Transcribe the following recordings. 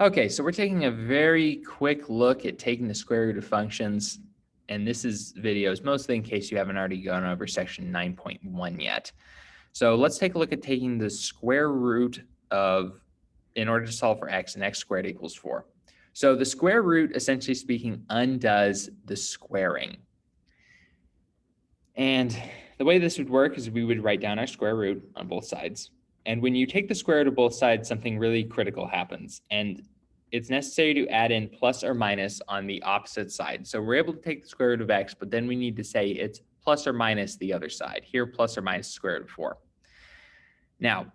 Okay, so we're taking a very quick look at taking the square root of functions. And this is videos, mostly in case you haven't already gone over section 9.1 yet. So let's take a look at taking the square root of, in order to solve for x, and x squared equals 4. So the square root, essentially speaking, undoes the squaring. And the way this would work is we would write down our square root on both sides. And when you take the square root of both sides, something really critical happens. And it's necessary to add in plus or minus on the opposite side. So we're able to take the square root of x, but then we need to say it's plus or minus the other side. Here, plus or minus the square root of 4. Now,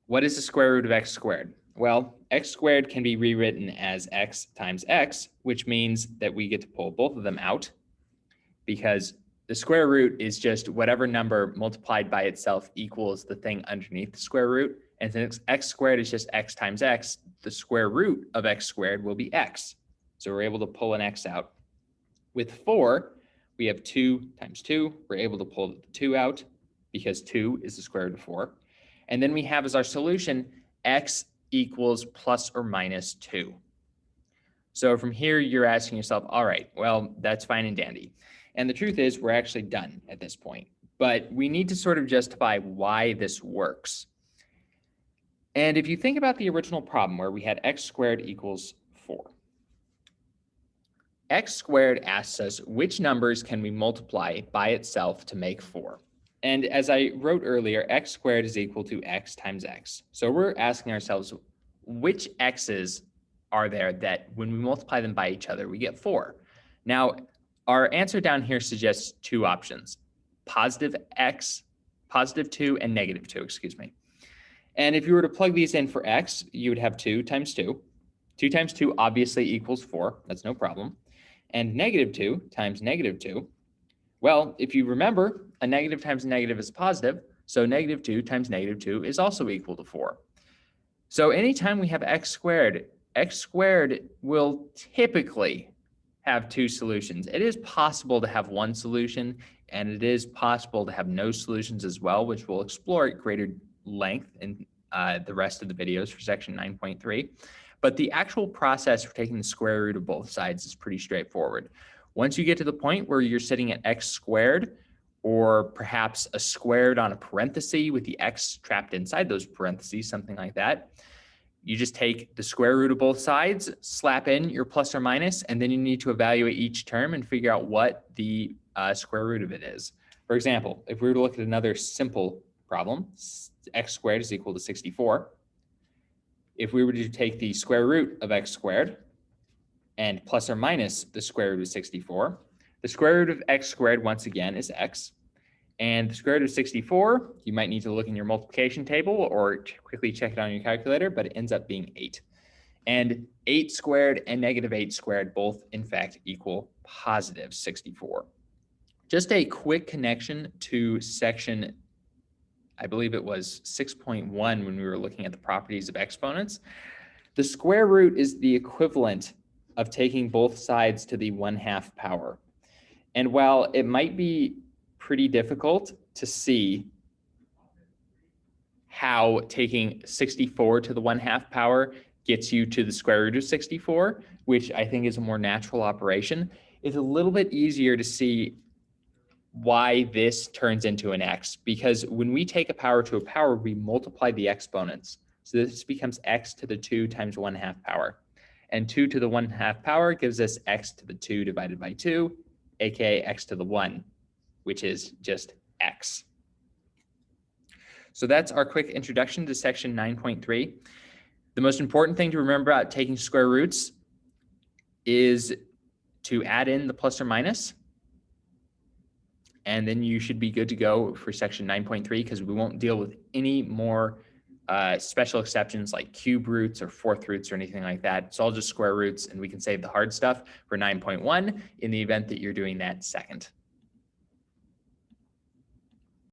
what is the square root of x squared? Well, x squared can be rewritten as x times x, which means that we get to pull both of them out because the square root is just whatever number multiplied by itself equals the thing underneath the square root. And since x squared is just x times x, the square root of x squared will be x. So we're able to pull an x out. With 4, we have 2 times 2. We're able to pull the 2 out because 2 is the square root of 4. And then we have as our solution, x equals plus or minus 2. So from here, you're asking yourself, all right, well, that's fine and dandy. And the truth is we're actually done at this point, but we need to sort of justify why this works. And if you think about the original problem where we had x squared equals 4, x squared asks us which numbers can we multiply by itself to make 4. And as I wrote earlier, x squared is equal to x times x. So we're asking ourselves, which x's are there that when we multiply them by each other, we get 4? Now, our answer down here suggests 2 options, positive x, positive 2, and negative 2, excuse me. And if you were to plug these in for x, you would have 2 times 2. 2 times 2 obviously equals 4. That's no problem. And negative 2 times negative 2. Well, if you remember, a negative times a negative is positive. So negative 2 times negative 2 is also equal to 4. So anytime we have x squared will typically have 2 solutions. It is possible to have 1 solution, and it is possible to have no solutions as well, which we'll explore at greater length in the rest of the videos for section 9.3. But the actual process for taking the square root of both sides is pretty straightforward. Once you get to the point where you're sitting at x squared, or perhaps a squared on a parenthesis with the x trapped inside those parentheses, something like that, you just take the square root of both sides, slap in your plus or minus, and then you need to evaluate each term and figure out what the square root of it is. For example, if we were to look at another simple problem, x squared is equal to 64. If we were to take the square root of x squared and plus or minus the square root of 64, the square root of x squared, once again, is x. And the square root of 64, you might need to look in your multiplication table or quickly check it on your calculator, but it ends up being 8. And 8 squared and negative 8 squared both, in fact, equal positive 64. Just a quick connection to section, I believe it was 6.1 when we were looking at the properties of exponents. The square root is the equivalent of taking both sides to the 1/2 power. And while it might be pretty difficult to see how taking 64 to the 1/2 power gets you to the square root of 64, which I think is a more natural operation, it's a little bit easier to see why this turns into an x, because when we take a power to a power, we multiply the exponents. So this becomes x to the 2 times 1/2 power. And 2 to the 1/2 power gives us x to the 2 divided by 2, aka x to the 1, which is just x. So that's our quick introduction to section 9.3. The most important thing to remember about taking square roots is to add in the plus or minus. And then you should be good to go for section 9.3 because we won't deal with any more special exceptions like cube roots or fourth roots or anything like that. It's all just square roots, and we can save the hard stuff for 9.1 in the event that you're doing that second.